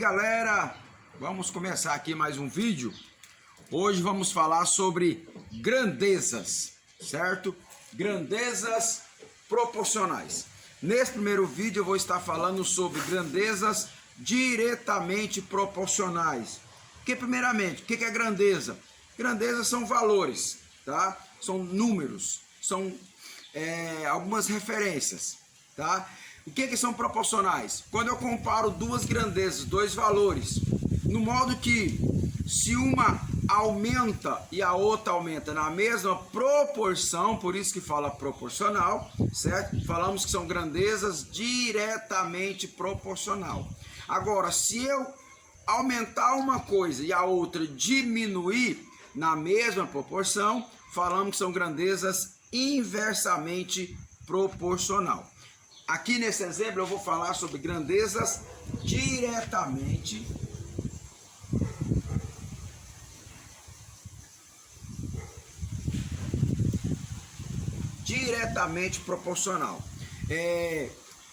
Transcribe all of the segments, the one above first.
galera, vamos começar aqui mais um vídeo. Hoje vamos falar sobre grandezas, certo? Grandezas proporcionais. Nesse primeiro vídeo eu vou estar falando sobre grandezas diretamente proporcionais. Porque primeiramente, o que é grandeza? Grandezas são valores, tá? São números, são algumas referências, tá? O que são proporcionais? Quando eu comparo duas grandezas, dois valores, no modo que se uma aumenta e a outra aumenta na mesma proporção, por isso que fala proporcional, certo? Falamos que são grandezas diretamente proporcional. Agora, se eu aumentar uma coisa e a outra diminuir na mesma proporção, falamos que são grandezas inversamente proporcional. Aqui nesse exemplo eu vou falar sobre grandezas diretamente proporcional.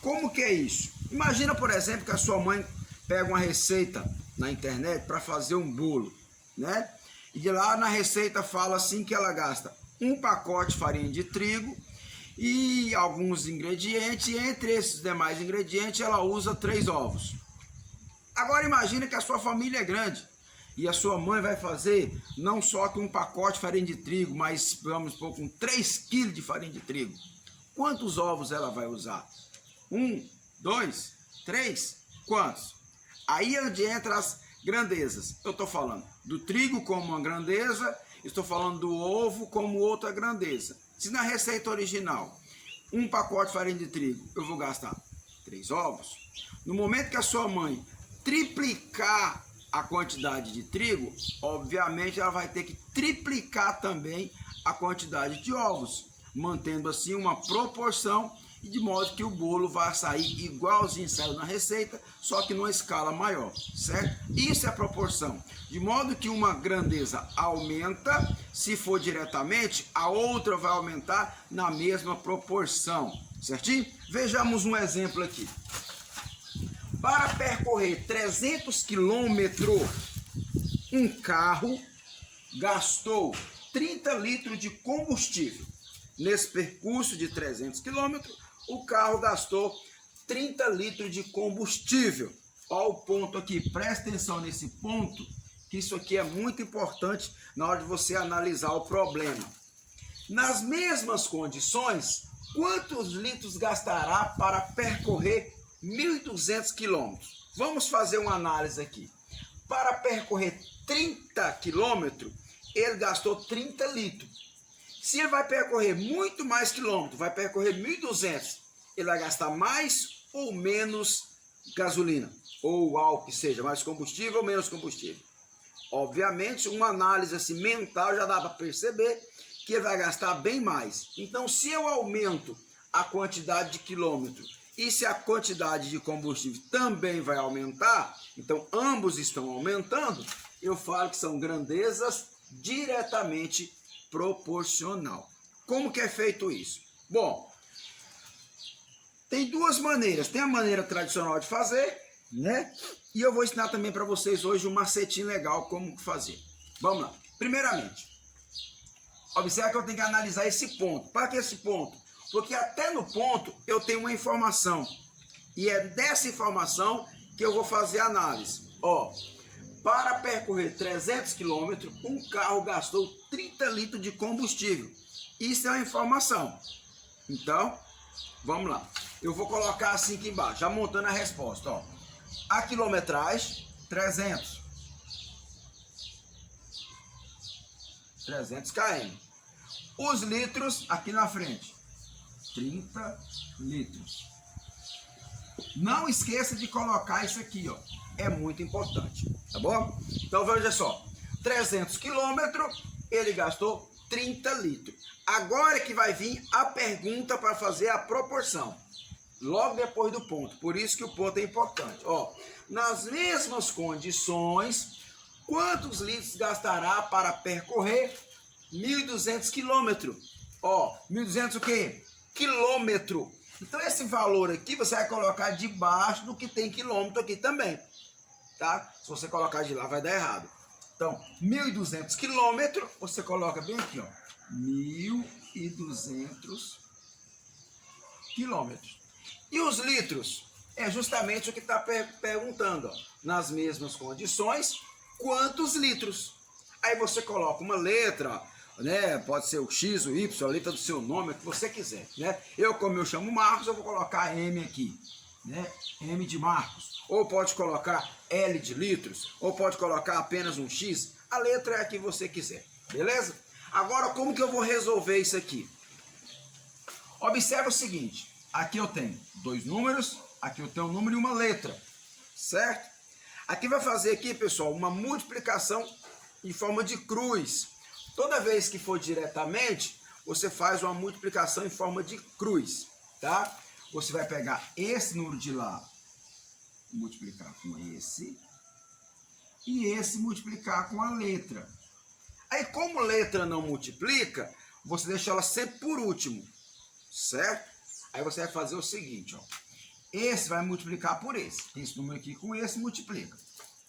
Como que é isso? Imagina, por exemplo, que a sua mãe pega uma receita na internet para fazer um bolo, né? E lá na receita fala assim que ela gasta um pacote de farinha de trigo e alguns ingredientes, e entre esses demais ingredientes ela usa 3 ovos. Agora imagina que a sua família é grande e a sua mãe vai fazer não só com um pacote de farinha de trigo, mas vamos supor com 3 kg de farinha de trigo. Quantos ovos ela vai usar? 1, 2, 3? Quantos? Aí é onde entra as grandezas. Eu estou falando do trigo como uma grandeza, estou falando do ovo como outra grandeza. Se na receita original, um pacote de farinha de trigo, eu vou gastar 3 ovos, no momento que a sua mãe triplicar a quantidade de trigo, obviamente ela vai ter que triplicar também a quantidade de ovos, mantendo assim uma proporção, e de modo que o bolo vai sair igualzinho saiu na receita, só que numa escala maior, certo? Isso é proporção. De modo que uma grandeza aumenta, se for diretamente, a outra vai aumentar na mesma proporção, certinho? Vejamos um exemplo aqui. Para percorrer 300 quilômetros, um carro gastou 30 litros de combustível. Nesse percurso de 300 quilômetros, o carro gastou 30 litros de combustível. Olha o ponto aqui, presta atenção nesse ponto, que isso aqui é muito importante na hora de você analisar o problema. Nas mesmas condições, quantos litros gastará para percorrer 1.200 quilômetros? Vamos fazer uma análise aqui. Para percorrer 30 quilômetros, ele gastou 30 litros. Se ele vai percorrer muito mais quilômetros, vai percorrer 1.200, ele vai gastar mais ou menos gasolina, ou álcool, que seja, mais combustível ou menos combustível. Obviamente, uma análise assim, mental já dá para perceber que ele vai gastar bem mais. Então, se eu aumento a quantidade de quilômetros e se a quantidade de combustível também vai aumentar, então ambos estão aumentando, eu falo que são grandezas diretamente proporcional. Como que é feito isso? Bom, tem duas maneiras. Tem a maneira tradicional de fazer, né? E eu vou ensinar também para vocês hoje um macetinho legal como fazer. Vamos lá. Primeiramente, observe que eu tenho que analisar esse ponto. Para que esse ponto? Porque até no ponto eu tenho uma informação. E é dessa informação que eu vou fazer a análise. Ó, para percorrer 300 quilômetros, um carro gastou 30 litros de combustível. Isso é uma informação. Então, vamos lá. Eu vou colocar assim aqui embaixo, já montando a resposta. Ó. A quilometragem, 300 km. Os litros, aqui na frente, 30 litros. Não esqueça de colocar isso aqui, ó. É muito importante, tá bom? Então veja só, 300 quilômetros, ele gastou 30 litros. Agora que vai vir a pergunta para fazer a proporção, logo depois do ponto. Por isso que o ponto é importante. Ó, nas mesmas condições, quantos litros gastará para percorrer 1.200 quilômetros? Ó, 1.200 o quê? Quilômetro. Então esse valor aqui você vai colocar debaixo do que tem quilômetro aqui também. tá? Se você colocar de lá vai dar errado. Então, 1.200 quilômetros, você coloca bem aqui, ó, 1.200 quilômetros. E os litros? É justamente o que está perguntando, ó, nas mesmas condições, quantos litros? Aí você coloca uma letra, né? Pode ser o X, o Y, a letra do seu nome, o que você quiser, né? Como eu chamo Marcos, eu vou colocar M aqui, né? M de Marcos. Ou pode colocar L de litros, ou pode colocar apenas um X. A letra é a que você quiser, beleza? Agora, como que eu vou resolver isso aqui? Observe o seguinte, aqui eu tenho 2 números, aqui eu tenho um número e uma letra, certo? Aqui vai fazer aqui, pessoal, uma multiplicação em forma de cruz. Toda vez que for diretamente, você faz uma multiplicação em forma de cruz, tá? Você vai pegar esse número de lá, multiplicar com esse, e esse multiplicar com a letra. Aí, como letra não multiplica, você deixa ela sempre por último, certo? Aí você vai fazer o seguinte, ó. Esse vai multiplicar por esse. Esse número aqui com esse multiplica,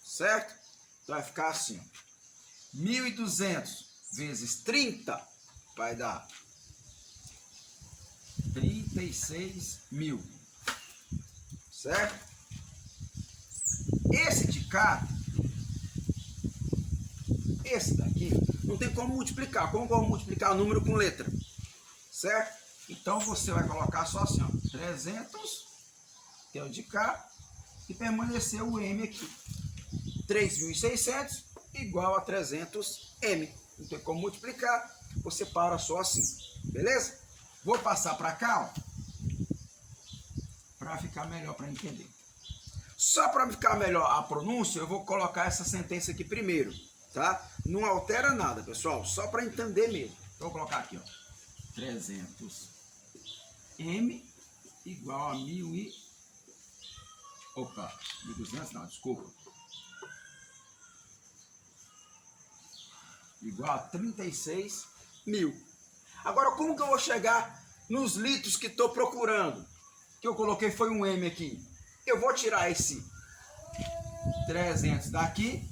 certo? Então vai ficar assim, ó. 1.200 vezes 30 vai dar 36.000, certo? Esse de cá, esse daqui, não tem como multiplicar. Como vamos multiplicar o número com letra, certo? Então você vai colocar só assim, ó, 300, que é o de cá, e permanecer o M aqui. 3.600 igual a 300M. Não tem como multiplicar, você para só assim, beleza? Vou passar para cá, ó, para ficar melhor para entender. Só para ficar melhor a pronúncia, eu vou colocar essa sentença aqui primeiro, tá? Não altera nada, pessoal, só para entender mesmo. Então, vou colocar aqui, ó, 300M igual a 1.200 não, desculpa. Igual a 36.000. Agora, como que eu vou chegar nos litros que estou procurando? Que eu coloquei foi um M aqui. Eu vou tirar esse 300 daqui,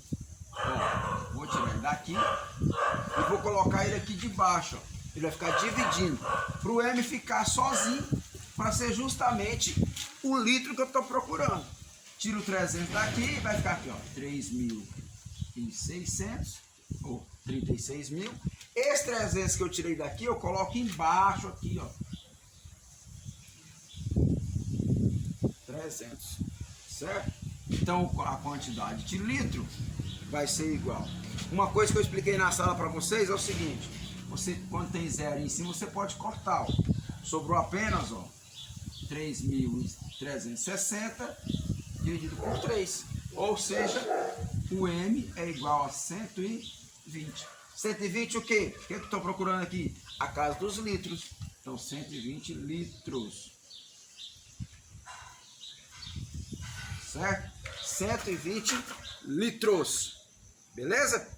ó, vou tirar ele daqui e vou colocar ele aqui de baixo, ó. Ele vai ficar dividindo, para o M ficar sozinho, para ser justamente o litro que eu estou procurando. Tiro o 300 daqui e vai ficar aqui, ó, 3.600 ou 36.000. Esse 300 que eu tirei daqui, eu coloco embaixo aqui, ó. 300, certo? Então a quantidade de litro vai ser igual. Uma coisa que eu expliquei na sala para vocês é o seguinte: você, quando tem zero em cima, você pode cortar, ó. Sobrou apenas, ó, 3.360 dividido por 3. Ou seja, o M é igual a 120. 120 o quê? O que eu estou procurando aqui? A casa dos litros. Então, 120 litros. Certo? 120 litros. Beleza?